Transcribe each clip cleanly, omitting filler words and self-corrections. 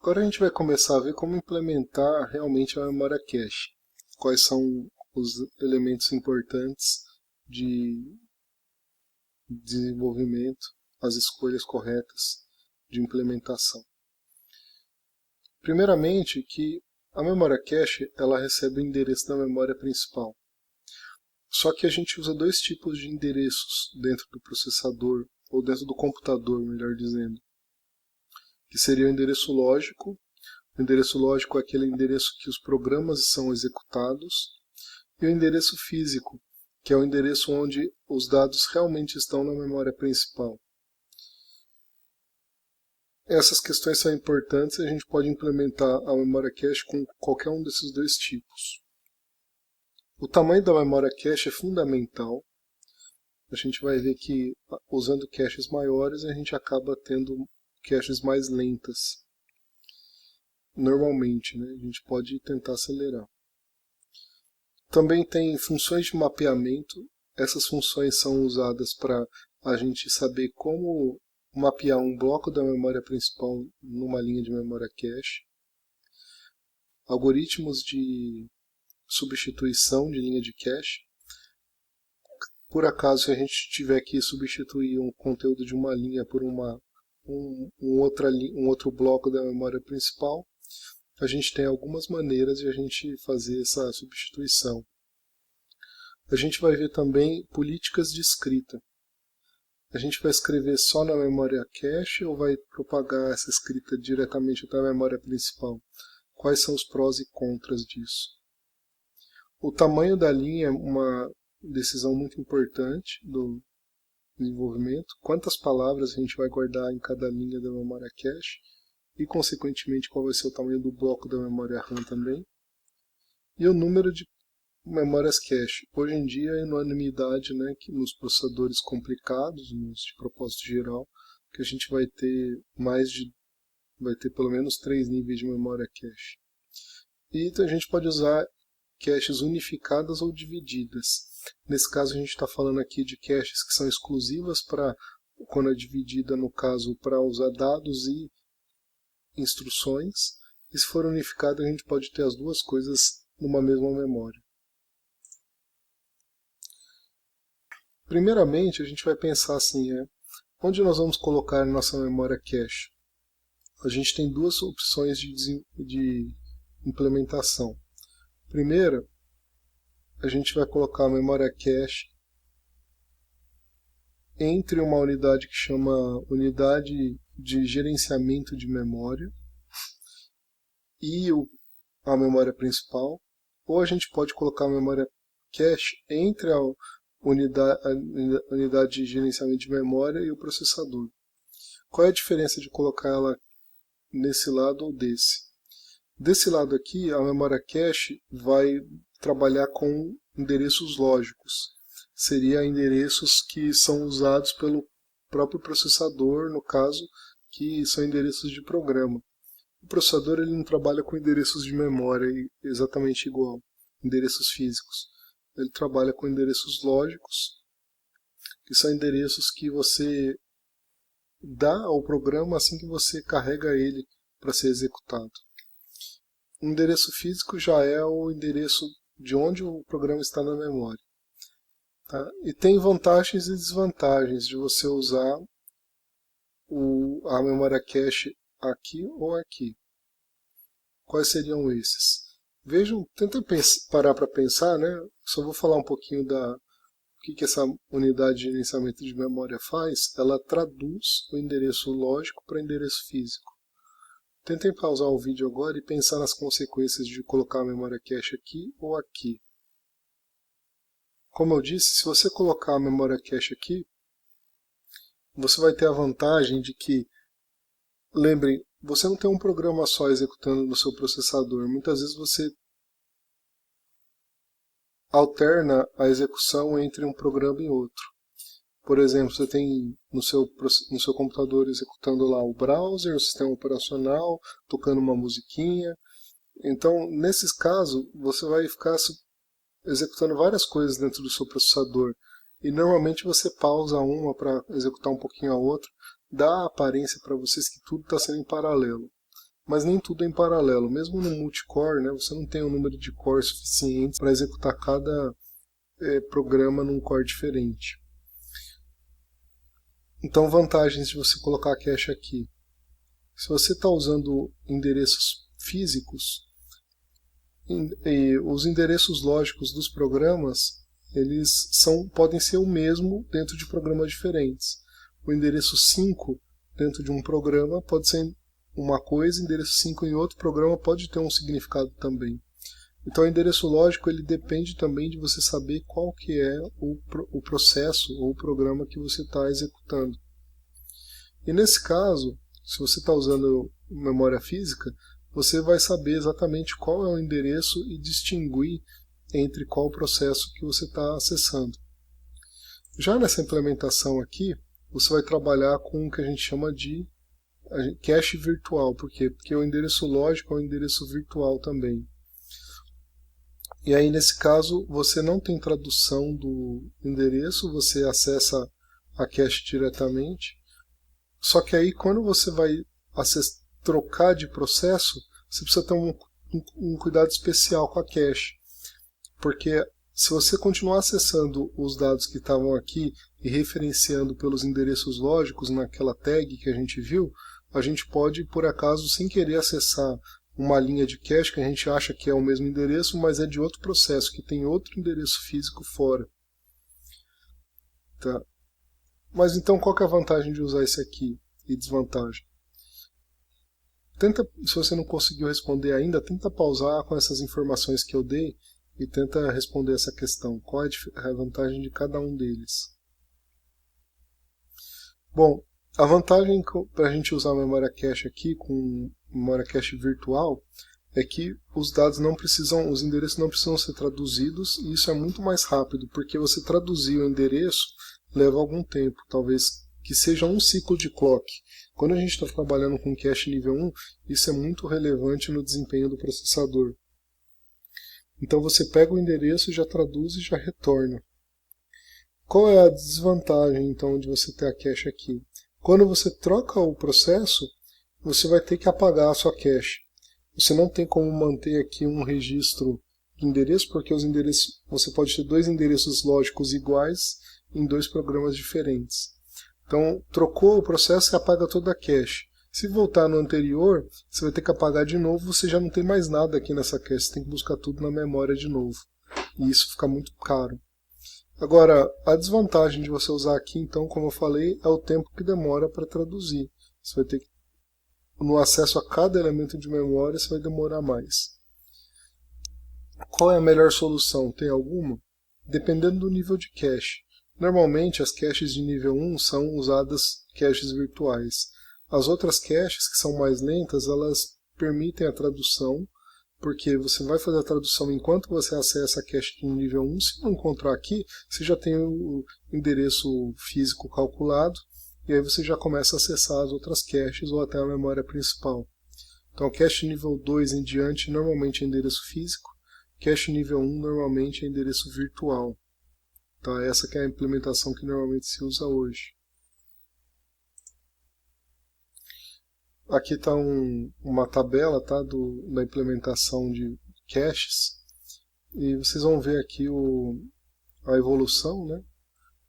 Agora a gente vai começar a ver como implementar realmente a memória cache. Quais são os elementos importantes de desenvolvimento, as escolhas corretas de implementação. Primeiramente, que a memória cache ela recebe o endereço da memória principal. Só que a gente usa dois tipos de endereços dentro do processador, ou dentro do computador, melhor dizendo, que seria o endereço lógico. O endereço lógico é aquele endereço que os programas são executados, e o endereço físico, que é o endereço onde os dados realmente estão na memória principal. Essas questões são importantes e a gente pode implementar a memória cache com qualquer um desses dois tipos. O tamanho da memória cache é fundamental. A gente vai ver que usando caches maiores a gente acaba tendo caches mais lentas. Normalmente, né? A gente pode tentar acelerar. Também tem funções de mapeamento. Essas funções são usadas para a gente saber como mapear um bloco da memória principal numa linha de memória cache. Algoritmos de substituição de linha de cache. Por acaso, se a gente tiver que substituir um conteúdo de uma linha por um outro bloco da memória principal, a gente tem algumas maneiras de a gente fazer essa substituição. A gente vai ver também políticas de escrita. A gente vai escrever só na memória cache ou vai propagar essa escrita diretamente até a memória principal? Quais são os prós e contras disso? O tamanho da linha é uma decisão muito importante do desenvolvimento. Quantas palavras a gente vai guardar em cada linha da memória cache? E, consequentemente, qual vai ser o tamanho do bloco da memória RAM também. E o número de memórias cache. Hoje em dia é unanimidade, né, que nos processadores complicados, nos de propósito geral, que a gente vai ter pelo menos 3 níveis de memória cache. E a gente pode usar caches unificadas ou divididas. Nesse caso a gente está falando aqui de caches que são exclusivas para, quando é dividida, no caso, para usar dados e instruções, e se for unificado a gente pode ter as duas coisas numa mesma memória. Primeiramente a gente vai pensar assim, onde nós vamos colocar nossa memória cache? A gente tem duas opções de implementação. Primeira, a gente vai colocar a memória cache entre uma unidade que chama unidade de gerenciamento de memória e a memória principal, ou a gente pode colocar a memória cache entre a unidade de gerenciamento de memória e o processador. Qual é a diferença de colocar ela nesse lado ou desse? Desse lado aqui, a memória cache vai trabalhar com endereços lógicos. Seria endereços que são usados pelo próprio processador, no caso, que são endereços de programa. O processador ele não trabalha com endereços de memória exatamente igual, endereços físicos. Ele trabalha com endereços lógicos, que são endereços que você dá ao programa assim que você carrega ele para ser executado. O endereço físico já é o endereço de onde o programa está na memória. Tá? E tem vantagens e desvantagens de você usar a memória cache aqui ou aqui. Quais seriam esses? Vejam, tentem parar para pensar, né? Só vou falar um pouquinho o que essa unidade de gerenciamento de memória faz. Ela traduz o endereço lógico para endereço físico. Tentem pausar o vídeo agora e pensar nas consequências de colocar a memória cache aqui ou aqui. Como eu disse, se você colocar a memória cache aqui, você vai ter a vantagem de que, lembrem, você não tem um programa só executando no seu processador. Muitas vezes você alterna a execução entre um programa e outro. Por exemplo, você tem no seu computador executando lá o browser, o sistema operacional, tocando uma musiquinha. Então, nesses casos, você vai ficar executando várias coisas dentro do seu processador. E normalmente você pausa uma para executar um pouquinho a outra, dá a aparência para vocês que tudo está sendo em paralelo. mas nem tudo é em paralelo. Mesmo no multicore, né, você não tem um número de cores suficiente para executar cada programa num core diferente. Então, vantagens de você colocar a cache aqui. Se você está usando endereços físicos, os endereços lógicos dos programas, eles podem ser o mesmo dentro de programas diferentes. O endereço 5 dentro de um programa pode ser uma coisa, o endereço 5 em outro programa pode ter um significado também. Então o endereço lógico ele depende também de você saber qual que é o processo ou o programa que você está executando. E nesse caso, se você está usando memória física, você vai saber exatamente qual é o endereço e distinguir entre qual processo que você está acessando. Já nessa implementação aqui, você vai trabalhar com o que a gente chama de cache virtual. Por quê? Porque o endereço lógico é um endereço virtual também. E aí, nesse caso, você não tem tradução do endereço, você acessa a cache diretamente. Só que aí, quando você vai trocar de processo, você precisa ter um cuidado especial com a cache. Porque se você continuar acessando os dados que estavam aqui e referenciando pelos endereços lógicos naquela tag que a gente viu, a gente pode, por acaso, sem querer acessar uma linha de cache que a gente acha que é o mesmo endereço, mas é de outro processo, que tem outro endereço físico fora. Tá? Mas então qual que é a vantagem de usar esse aqui e desvantagem? Se você não conseguiu responder ainda, tenta pausar com essas informações que eu dei e tenta responder essa questão. Qual é a vantagem de cada um deles? Bom, a vantagem para a gente usar a memória cache aqui com memória cache virtual é que os endereços não precisam ser traduzidos, e isso é muito mais rápido, porque você traduzir o endereço leva algum tempo, talvez que seja um ciclo de clock. Quando a gente está trabalhando com cache nível 1, isso é muito relevante no desempenho do processador. Então você pega o endereço, já traduz e já retorna. Qual é a desvantagem então de você ter a cache aqui? Quando você troca o processo, você vai ter que apagar a sua cache. Você não tem como manter aqui um registro de endereço, porque você pode ter dois endereços lógicos iguais em dois programas diferentes. Então, trocou o processo e apaga toda a cache. Se voltar no anterior, você vai ter que apagar de novo, você já não tem mais nada aqui nessa cache, você tem que buscar tudo na memória de novo. E isso fica muito caro. Agora, a desvantagem de você usar aqui, então, como eu falei, é o tempo que demora para traduzir. Você vai ter que, no acesso a cada elemento de memória, você vai demorar mais. Qual é a melhor solução? Tem alguma? Dependendo do nível de cache. Normalmente, as caches de nível 1 são usadas caches virtuais. As outras caches, que são mais lentas, elas permitem a tradução, porque você vai fazer a tradução enquanto você acessa a cache de nível 1. Se não encontrar aqui, você já tem o endereço físico calculado, e aí você já começa a acessar as outras caches ou até a memória principal. Então, cache nível 2 em diante normalmente é endereço físico, cache nível 1 normalmente é endereço virtual. Tá? Essa que é a implementação que normalmente se usa hoje. Aqui está uma tabela, tá, da implementação de caches. E vocês vão ver aqui a evolução, né?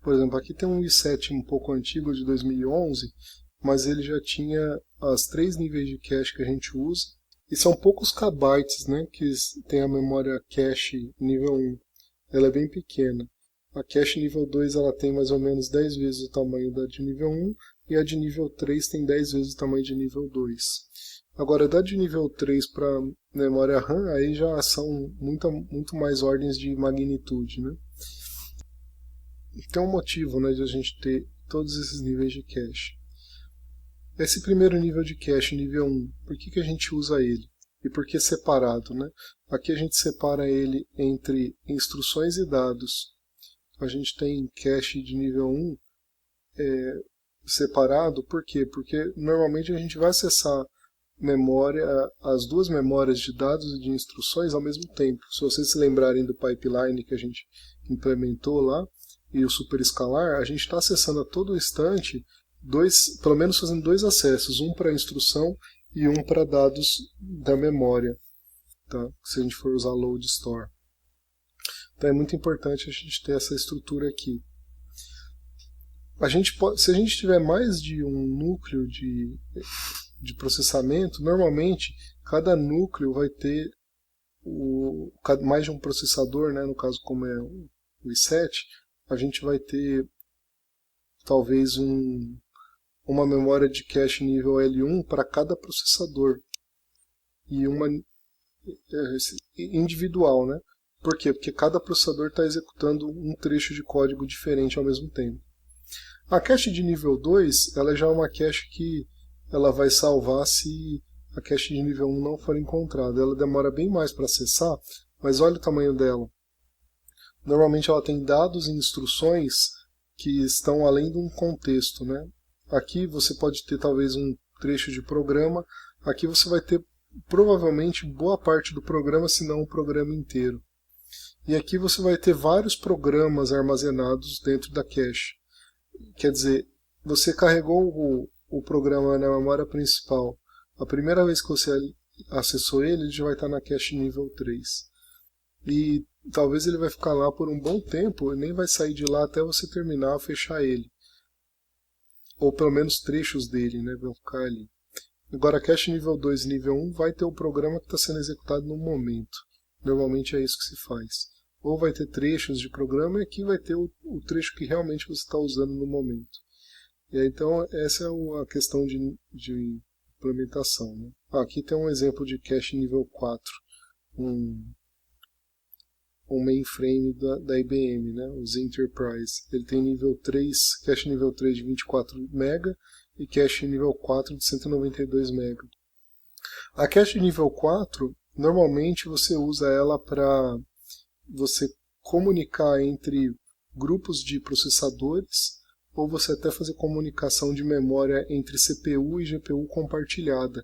Por exemplo, aqui tem um i7 um pouco antigo de 2011, mas ele já tinha os 3 níveis de cache que a gente usa. E são poucos kbytes, né, que tem a memória cache nível 1. Ela é bem pequena. A cache nível 2 ela tem mais ou menos 10 vezes o tamanho da de nível 1, e a de nível 3 tem 10 vezes o tamanho de nível 2. Agora, da de nível 3 para memória RAM, aí já são muito mais ordens de magnitude, né? Tem um motivo, né, de a gente ter todos esses níveis de cache. Esse primeiro nível de cache, nível 1, por que a gente usa ele? E por que separado, né? Aqui a gente separa ele entre instruções e dados. A gente tem cache de nível 1 separado, por quê? Porque normalmente a gente vai acessar as duas memórias de dados e de instruções ao mesmo tempo. Se vocês se lembrarem do pipeline que a gente implementou lá, e o superescalar, a gente está acessando a todo instante, pelo menos fazendo 2 acessos, um para a instrução e um para dados da memória, tá? Se a gente for usar load store. Então é muito importante a gente ter essa estrutura aqui. Se a gente tiver mais de um núcleo de processamento, normalmente cada núcleo vai ter mais de um processador, né? No caso como é o i7, a gente vai ter talvez uma memória de cache nível L1 para cada processador e uma individual, né? Por quê? Porque cada processador está executando um trecho de código diferente ao mesmo tempo. A cache de nível 2, ela já é uma cache que ela vai salvar se a cache de nível 1 não for encontrada. Ela demora bem mais para acessar, mas olha o tamanho dela. Normalmente ela tem dados e instruções que estão além de um contexto, né? Aqui você pode ter talvez um trecho de programa, aqui você vai ter provavelmente boa parte do programa, se não o programa inteiro. E aqui você vai ter vários programas armazenados dentro da cache. Quer dizer, você carregou o programa na memória principal. A primeira vez que você acessou ele já vai estar na cache nível 3. E talvez ele vai ficar lá por um bom tempo e nem vai sair de lá até você terminar ou fechar ele. Ou pelo menos trechos dele, né, vão ficar ali. Agora a cache nível 2 e nível 1 vai ter o programa que está sendo executado no momento. Normalmente é isso que se faz. Ou vai ter trechos de programa e aqui vai ter o trecho que realmente você está usando no momento. E aí, então essa é a questão de implementação, né? Aqui tem um exemplo de cache nível 4, um mainframe da IBM, né? O Z Enterprise. Ele tem nível 3, cache nível 3 de 24 MB e cache nível 4 de 192 MB. A cache nível 4, normalmente você usa ela para você comunicar entre grupos de processadores ou você até fazer comunicação de memória entre CPU e GPU compartilhada.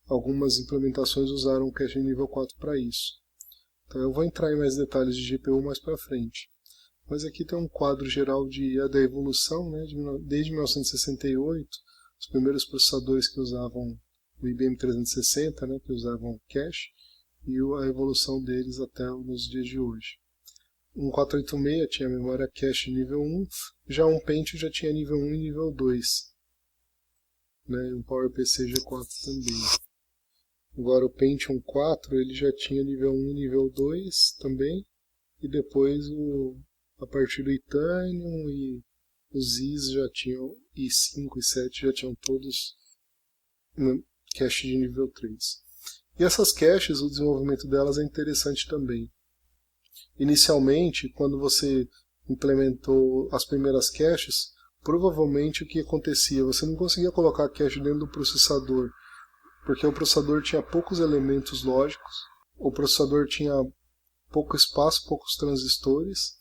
Algumas implementações usaram o cache nível 4 para isso. Então eu vou entrar em mais detalhes de GPU mais para frente. Mas aqui tem um quadro geral da evolução, né, desde 1968, os primeiros processadores que usavam o IBM 360, né, que usavam cache, e a evolução deles até nos dias de hoje. Um 486 tinha memória cache nível 1, já um Pentium já tinha nível 1 e nível 2, né, e um PowerPC G4 também. Agora o Pentium 4 ele já tinha nível 1 e nível 2 também, e depois a partir do Itanium e os Is já tinham, i5 e 7 já tinham todos cache de nível 3. E essas caches, o desenvolvimento delas é interessante também. Inicialmente, quando você implementou as primeiras caches, provavelmente o que acontecia? Você não conseguia colocar a cache dentro do processador, porque o processador tinha poucos elementos lógicos, o processador tinha pouco espaço, poucos transistores,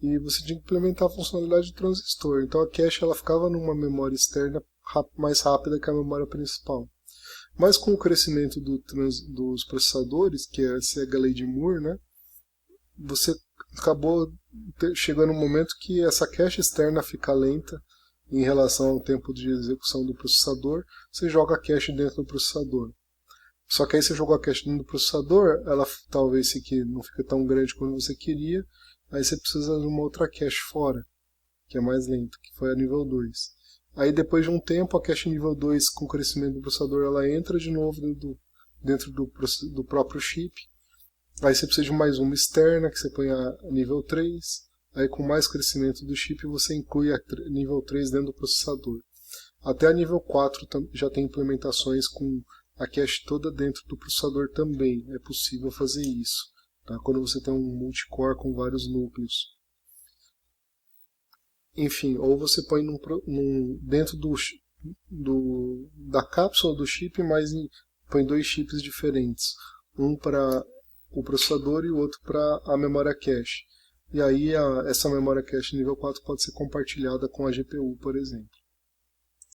e você tinha que implementar a funcionalidade de transistor. Então a cache ela ficava numa memória externa mais rápida que a memória principal. Mas com o crescimento dos processadores, que é essa lei de Moore, né, você acabou chegando um momento que essa cache externa fica lenta em relação ao tempo de execução do processador, você joga a cache dentro do processador. Só que aí você jogou a cache dentro do processador, ela talvez não fica tão grande quanto você queria, aí você precisa de uma outra cache fora, que é mais lenta, que foi a nível 2. Aí depois de um tempo, a cache nível 2, com o crescimento do processador, ela entra de novo dentro do próprio chip. Aí você precisa de mais uma externa, que você põe a nível 3. Aí com mais crescimento do chip, você inclui a nível 3 dentro do processador. Até a nível 4 já tem implementações com a cache toda dentro do processador também. É possível fazer isso, tá? Quando você tem um multicore com vários núcleos. Enfim, ou você põe dentro da cápsula do chip, mas põe dois chips diferentes. Um para o processador e o outro para a memória cache. E aí essa memória cache nível 4 pode ser compartilhada com a GPU, por exemplo.